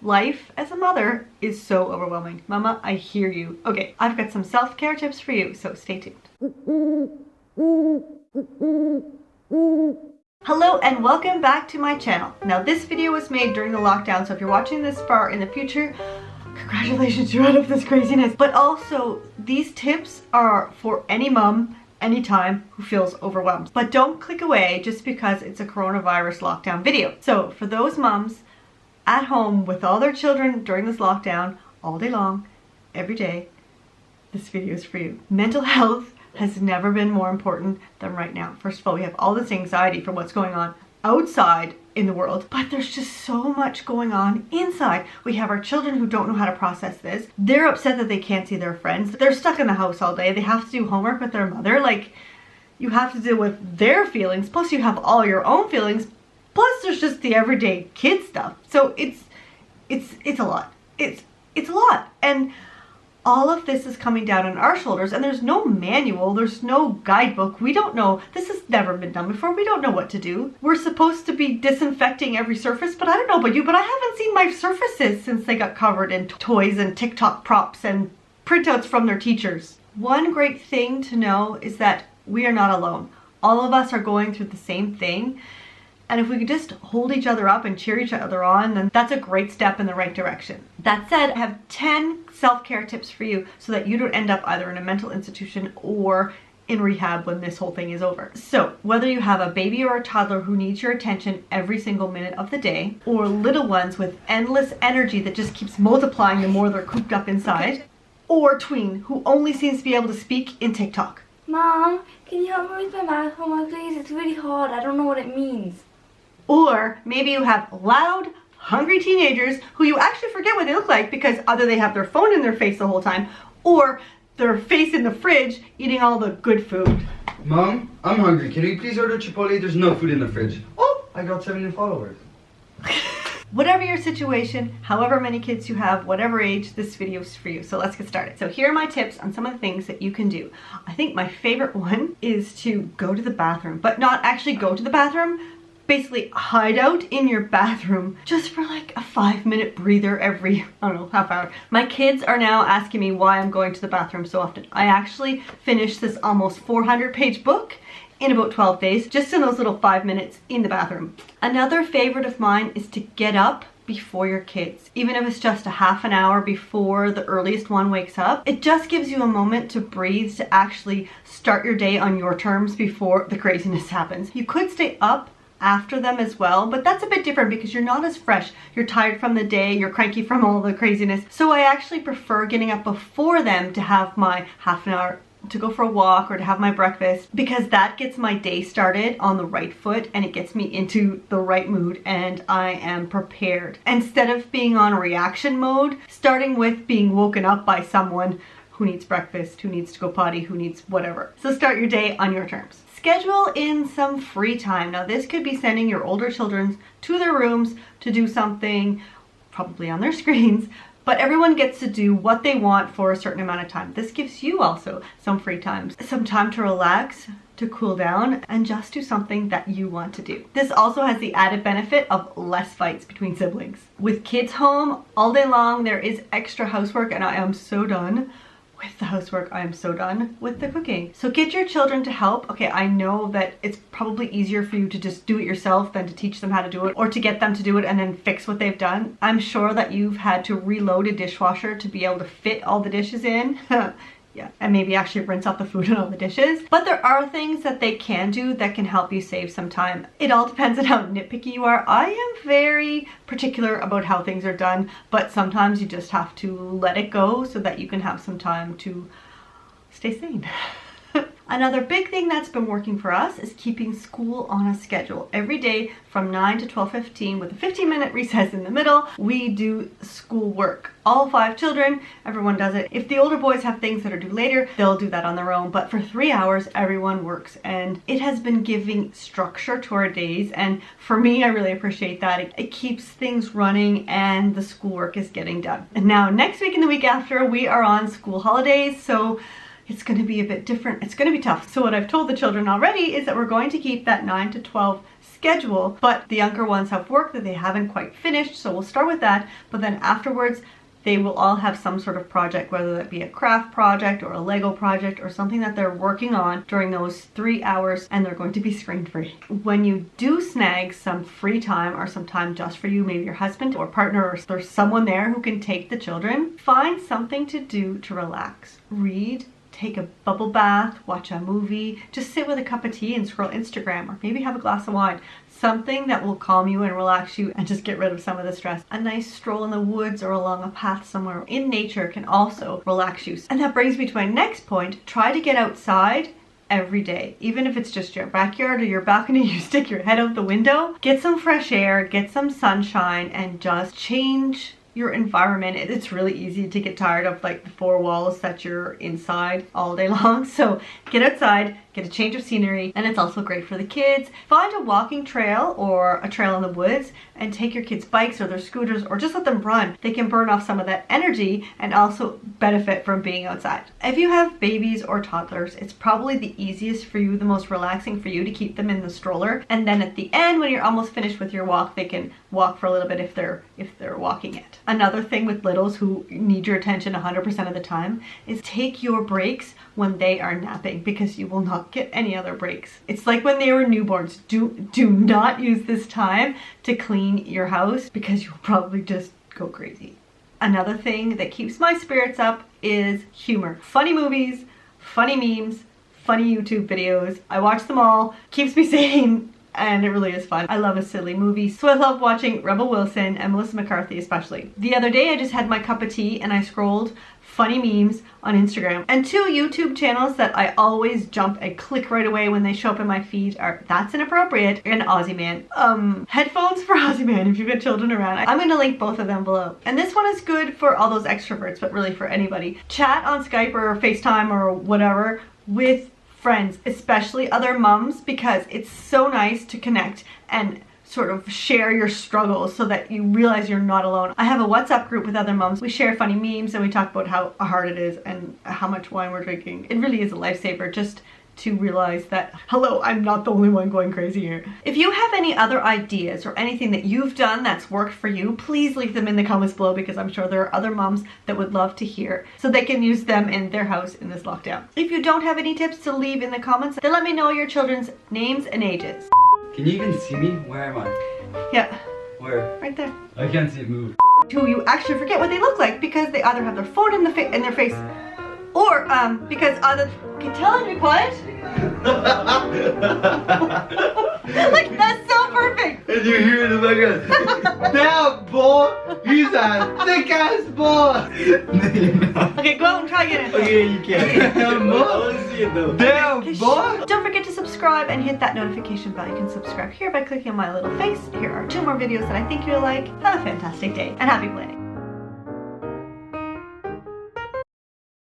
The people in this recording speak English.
Life as a mother is so overwhelming. Mama, I hear you. Okay, I've got some self-care tips for you, so stay tuned. Hello and welcome back to my channel. Now this video was made during the lockdown, so if you're watching this far in the future, congratulations, you're out of this craziness. But also, these tips are for any mom, anytime, who feels overwhelmed. But don't click away just because it's a coronavirus lockdown video. So for those moms at home with all their children during this lockdown, all day long, every day, this video is for you. Mental health has never been more important than right now. First of all, we have all this anxiety from what's going on outside in the world, but there's just so much going on inside. We have our children who don't know how to process this. They're upset that they can't see their friends. They're stuck in the house all day. They have to do homework with their mother. Like, you have to deal with their feelings, plus you have all your own feelings, plus there's just the everyday kid stuff. So it's a lot. It's a lot. And all of this is coming down on our shoulders, and there's no manual, there's no guidebook. We don't know. This has never been done before. We don't know what to do. We're supposed to be disinfecting every surface, but I don't know about you, but I haven't seen my surfaces since they got covered in toys and TikTok props and printouts from their teachers. One great thing to know is that we are not alone. All of us are going through the same thing. And if we could just hold each other up and cheer each other on, then that's a great step in the right direction. That said, I have 10 self-care tips for you so that you don't end up either in a mental institution or in rehab when this whole thing is over. So whether you have a baby or a toddler who needs your attention every single minute of the day, or little ones with endless energy that just keeps multiplying the more they're cooped up inside, or tween who only seems to be able to speak in TikTok. Mom, can you help me with my math homework, please? It's really hard. I don't know what it means. Or maybe you have loud, hungry teenagers who you actually forget what they look like because either they have their phone in their face the whole time or their face in the fridge eating all the good food. Mom, I'm hungry. Can you please order Chipotle? There's no food in the fridge. Oh, I got 7 new followers. Whatever your situation, however many kids you have, whatever age, this video is for you. So let's get started. So here are my tips on some of the things that you can do. I think my favorite one is to go to the bathroom, but not actually go to the bathroom. Basically hide out in your bathroom just for like a 5-minute breather every, I don't know, half hour. My kids are now asking me why I'm going to the bathroom so often. I actually finished this almost 400-page book in about 12 days, just in those little 5 minutes in the bathroom. Another favorite of mine is to get up before your kids, even if it's just a half an hour before the earliest one wakes up. It just gives you a moment to breathe, to actually start your day on your terms before the craziness happens. You could stay up after them as well, but that's a bit different because you're not as fresh. You're tired from the day, you're cranky from all the craziness. So I actually prefer getting up before them to have my half an hour to go for a walk or to have my breakfast, because that gets my day started on the right foot and it gets me into the right mood and I am prepared. Instead of being on reaction mode, starting with being woken up by someone who needs breakfast, who needs to go potty, who needs whatever. So start your day on your terms. Schedule in some free time. Now this could be sending your older children to their rooms to do something, probably on their screens, but everyone gets to do what they want for a certain amount of time. This gives you also some free time, some time to relax, to cool down, and just do something that you want to do. This also has the added benefit of less fights between siblings. With kids home all day long, there is extra housework, and I am so done with the housework. I am so done with the cooking. So get your children to help. Okay, I know that it's probably easier for you to just do it yourself than to teach them how to do it or to get them to do it and then fix what they've done. I'm sure that you've had to reload a dishwasher to be able to fit all the dishes in. Yeah, and maybe actually rinse out the food and all the dishes. But there are things that they can do that can help you save some time. It all depends on how nitpicky you are. I am very particular about how things are done, but sometimes you just have to let it go so that you can have some time to stay sane. Another big thing that's been working for us is keeping school on a schedule. Every day from 9 to 12:15 with a 15-minute recess in the middle, we do school work. All 5 children, everyone does it. If the older boys have things that are due later, they'll do that on their own. But for 3 hours, everyone works. And it has been giving structure to our days. And for me, I really appreciate that. It keeps things running and the schoolwork is getting done. And now next week and the week after, we are on school holidays. So it's going to be a bit different. It's going to be tough. So what I've told the children already is that we're going to keep that 9 to 12 schedule, but the younger ones have work that they haven't quite finished, so we'll start with that. But then afterwards, they will all have some sort of project, whether that be a craft project or a Lego project or something that they're working on during those 3 hours, and they're going to be screen free. When you do snag some free time or some time just for you, maybe your husband or partner or there's someone there who can take the children, find something to do to relax. Read, take a bubble bath, watch a movie, just sit with a cup of tea and scroll Instagram, or maybe have a glass of wine. Something that will calm you and relax you and just get rid of some of the stress. A nice stroll in the woods or along a path somewhere in nature can also relax you. And that brings me to my next point. Try to get outside every day. Even if it's just your backyard or your balcony, you stick your head out the window, get some fresh air, get some sunshine, and just change your environment. It's really easy to get tired of like the four walls that you're inside all day long. So get outside, get a change of scenery, and it's also great for the kids. Find a walking trail or a trail in the woods and take your kids' bikes or their scooters, or just let them run. They can burn off some of that energy and also benefit from being outside. If you have babies or toddlers, it's probably the easiest for you, the most relaxing for you, to keep them in the stroller. And then at the end, when you're almost finished with your walk, they can walk for a little bit if they're walking it. Another thing with littles who need your attention 100% of the time is take your breaks when they are napping, because you will not get any other breaks. It's like when they were newborns. Do not use this time to clean your house, because you'll probably just go crazy. Another thing that keeps my spirits up is humor. Funny movies, funny memes, funny YouTube videos. I watch them all. Keeps me sane. And it really is fun. I love a silly movie. So I love watching Rebel Wilson and Melissa McCarthy especially. The other day I just had my cup of tea and I scrolled funny memes on Instagram. And 2 YouTube channels that I always jump and click right away when they show up in my feed are That's Inappropriate and Aussie Man. Headphones for Aussie Man if you've got children around. I'm gonna link both of them below. And this one is good for all those extroverts, but really for anybody. Chat on Skype or FaceTime or whatever with friends, especially other mums, because it's so nice to connect and sort of share your struggles so that you realize you're not alone. I have a WhatsApp group with other mums. We share funny memes and we talk about how hard it is and how much wine we're drinking. It really is a lifesaver just to realize that, hello, I'm not the only one going crazy here. If you have any other ideas or anything that you've done that's worked for you, please leave them in the comments below, because I'm sure there are other moms that would love to hear, so they can use them in their house in this lockdown. If you don't have any tips to leave in the comments, then let me know your children's names and ages. Can you even see me? Where am I? Yeah. Where? Right there. I can't see it move. Who you actually forget what they look like because they either have their phone in their face, or because either can tell and be quiet. Like, that's so perfect. And you hear it in the background. That boy, he's a thick ass boy. Okay, go out and try again. Okay, you can. I want to see it though. Damn boy. Don't forget to subscribe and hit that notification bell. You can subscribe here by clicking on my little face. Here are 2 more videos that I think you'll like. Have a fantastic day and happy planning.